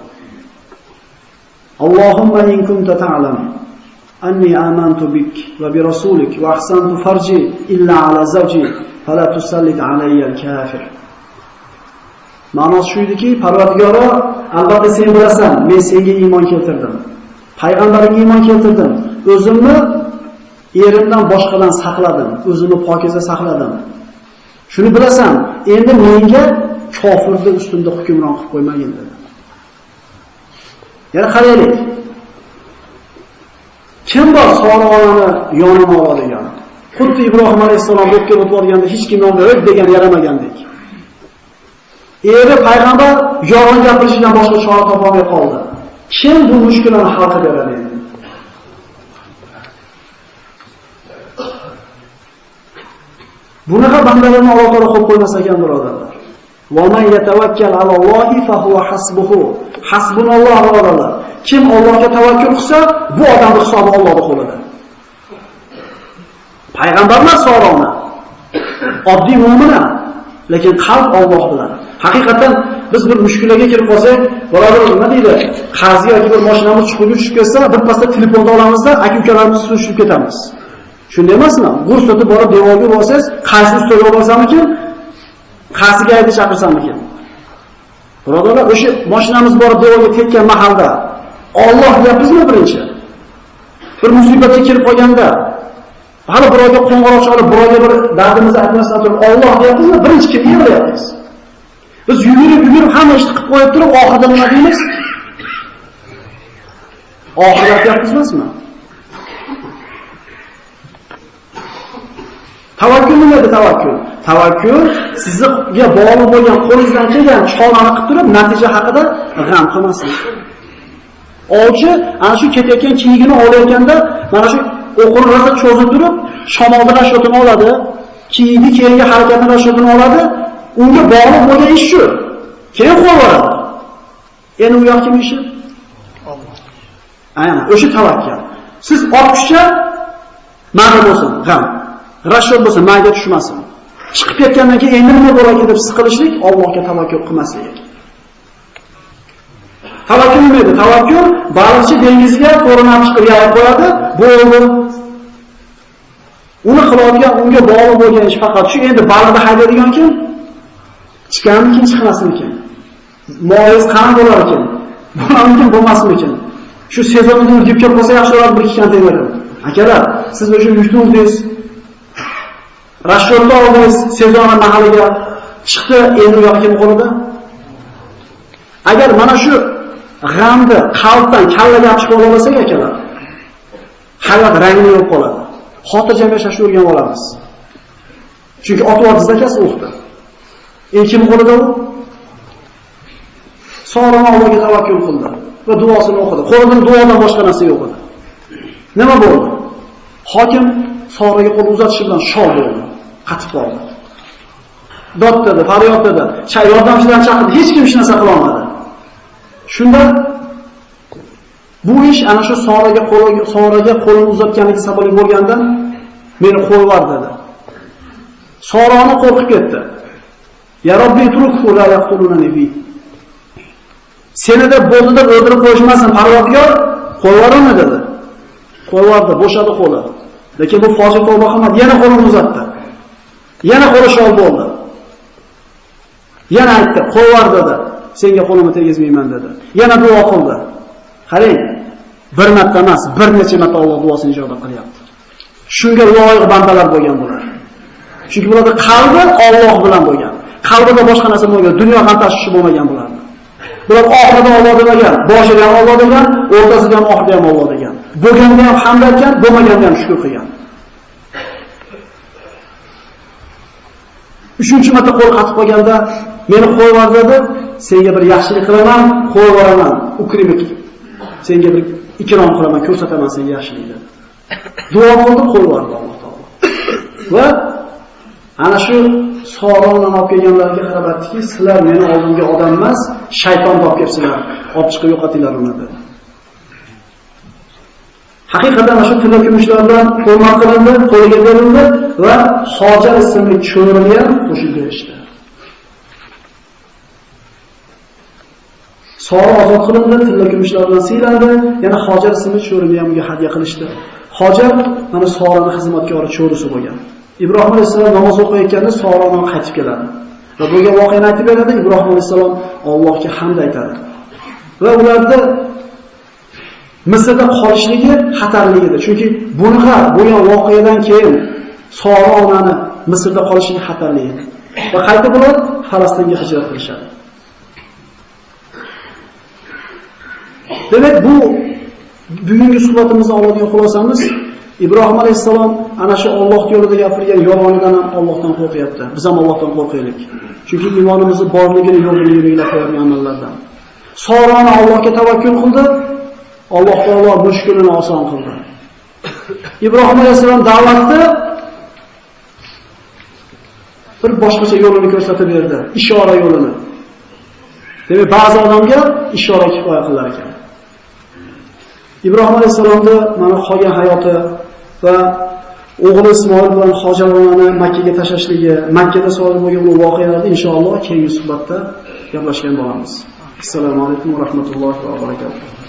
S1: Allohumma in kunta ta'lam anni amantu bik va bi rasulik va ahsantu farji illa ala zawji fala tusallit alayya al-kafir. Ma'nosi shu ediki, Parvardigoro, albatta sen bilasan, men senga iymon keltirdim. Payg'ambarimga iymon keltirdim. O'zimni erimdan boshqadan saqladim, o'zimni pokiza saqladim. Shuni bilasan, endi menga kofirning ustunda hukmron qilib qo'ymagin dedi. Yana qaraylik. Kim bor Soroni yonini oladigan? Xuddi Ibrohim alayhisalom o'tga o'tib hech kim yonida yo'q degan yaramagandek. Eri payg'ambar yolg'on gapirishdan boshqa chora topolmay qoldi. Kim bu mushkullarni hal qilib beradi endi? Bunaqa bandalarni Alloh taolo qo'yib qo'ymas ekan, birodarlar. Va man yatawakkal alallohi fa huwa hasbuhu. Hasbunalloh, birodarlar. Kim Allohga tavakkul qilsa, bu odamning hisobi Allohning qo'lida. Payg'ambarlar Soroni oddiy mu'mina, lekin qalb Alloh bilan. Haqiqatan biz bir mushkulaga kirib qolsak, birodar nima deydi? Qarzga yoki bir mashinamiz chuqurga tushib ketsa, bir pasda telefonni olamizda aka-ukalarimizni surishib ketamiz. Shunday emasmi? Gursatib borib devorga bo'lsangiz, qaysi ustoga bo'lsamikin, qaysiga aytib chaqirsammikin? Birodarlar, o'sha mashinamiz borib devorga tekkan mahalda Alloh deyapmizmi birinchi? bir musibatga kelib qolganda, hali birovga qo'ng'iroq chalib, birovga bir dardimizni aytmasdan turib, Alloh deyapmizmi? Birinchi kimga yo'layapmiz? Biz yugurib hamma ishni qilib qo'yib turib, oxirida nima deymiz? Oxirat yapmizmi? Tavakkul nima edi tavakkul? Tavakkul sizga bog'liq bo'lgan qo'lingizdan kelgan chorani qilib turib, natija haqida g'am qilmaslik. Ovchi ana shu ketayotgan kiyigini olayotganda, mana shu o'qini rosa cho'zib turib, shamolda rashotini oladi, kiyigi keyingi harakatini rashotini oladi, unga bog'liq bo'lgan ish shu. Keyin qo'yvoradi. Endi u yoq kim ishi? Alloh. Aynan, o'sha tavakkul. Siz ortishcha mag'lub bo'lsin, g'am. Rashot bo'lsa, mayga tushmasin. Chiqib ketgandan keyin endi nima bo'larkan deb siqilishlik, Allohga tavakkul qilmaslik. Tavakkul nima edi? Tavakkul baliqchi dengizga ko'rinib chiqib yayib qo'yadi, bo'ldi. Uni qiladigan, unga bog'liq bo'lgan ish faqat shu. Endi baliqni haydaydigan kim? Chiqamikin, chiqmasmikin? Moyes qani bo'lar ekan? Bo'larmikin, bo'lmasmikin? Shu sezonni urib kelib qolsa yaxshiroq bir ikki konteynerdan. Akalar, siz o'sha yutdingiz. Rashotda oldingiz sezonni mahalliga chiqdi, endi u yoqqa kim qo'lida? Agar mana shu g'amni qalbdan kallaga chiqib olmasak akalar, hayot rangi yo'q qoladi. Xotirjam yashashni o'rganib olamiz. Chunki otvordiz akasi o'qdi. Kim qo'lida u? So'rama Allohga tavakkul qildi va duosini o'qidi. Qo'lida duodan boshqa narsa yo'q edi. Nima bo'ldi? Hokim So'raga qo'l uzatishi bilan shol bo'ldi. Qatib qoldi. Dod dedi, faryod dedi. Yordamchilarni chaqirdi, hech kim hech narsa qila olmadi. Shunda bu ish ana shu So'raga qo'lini uzatganligi sababli bo'lgandan meni qo'yvar dedi. So'rani qo'rqib ketdi. Ya Robbi turukhu la yaqtulunani fi. Seni deb bo'ldi deb o'ldirib qo'yishmasin, Parvardigor, qo'yvarmi dedi. Qo'yvardi, bo'shadi qo'li. Lekin bu fojia tavba qilmadi, yana qo'lini uzatdi. Yana qo'li shol bo'ldi. Yana aytdi, qo'yvar dedi. Senga qo'limni tegizmayman dedi. Yana duo qildi. Qarang, bir marta emas, bir necha marta Alloh duosini ijobat qilyapti. Shunga loyiq bandalar bo'lgan bular. Chunki bularda qalbi Alloh bilan bo'lgan. Qalbida boshqa narsa bo'lmagan, dunyo ham tashvishi bo'lmagan bularni. Bular oxirida Alloh degan, boshida ham Alloh degan, o'rtasida ham oxirida ham Alloh degan. Bo'lganda ham hamd aytgan, bo'lmaganda ham shukr qilgan. 3-marta qo'l qatib qolganda meni qo'yvar dedi, senga bir yaxshilik qilaman, qo'yvaraman, ukrimik. Senga bir ikrom qilaman, ko'rsataman senga yaxshilikni. Duo qildi, qo'yvardi Alloh taolo. Va ana shu So'roni olib kelganlarga qarab aytdiki, sizlar meni oldimga odam emas, shayton olib kelibsizlar. Olib chiqib yo'qotinglar uni dedi. Haqiqatan shu tilla kumushlar bilan hurmat qilindi, qo'liga berildi va Hojar ismli cho'rini ham qo'shib berishdi. So'ra ozod qilindi, tilla kumushlar bilan siylandi, yana Hojar ismli cho'rini ham unga hadya qilishdi. Hojar mana So'raning xizmatkori cho'risi bo'lgan. Ibrohim alayhisalom namoz o'qiyotganda So'radan qaytib keladi. Va bo'lgan voqeani aytib beradi, Ibrohim alayhisalom Allohga hamd aytadi. Va ularda Misrda qolishligi xatarli edi. Chunki bunaqa bo'lgan voqeadan keyin So'ra onani Misrda qolishligi xatarli edi. Va qaytib ular Falastinga hijrat qilishadi. Demak, bu bugungi suhbatimizning oladigan xulosamiz Ibrohim alayhisalom ana shu Alloh yo'lida gapirgan yolg'onidan ham Allohdan qo'rqyapti. Biz ham Allohdan qo'rqaylik. Chunki iymonimizni borligini yo'lini yo'lga qo'ygan amallardan. So'rani Allohga tavakkul qildi. Alloh taolo mushkulini oson qildi. Ibrohim alayhisalom da'vatda bir boshqacha yo'lini ko'rsatib berdi, ishora yo'lini. Demak, ba'zi odamga ishora kifoya qilar ekan. Ibrohim alayhisalomning mana qolgan hayoti va o'g'li Ismoil bilan Hojar onani Makkaga tashlashligi, Makkada sodir bo'lgan bu voqealarni inshaalloh keyingi suhbatda gaplashgan bo'lamiz. Assalomu alaykum va rahmatullohi va barakatuh.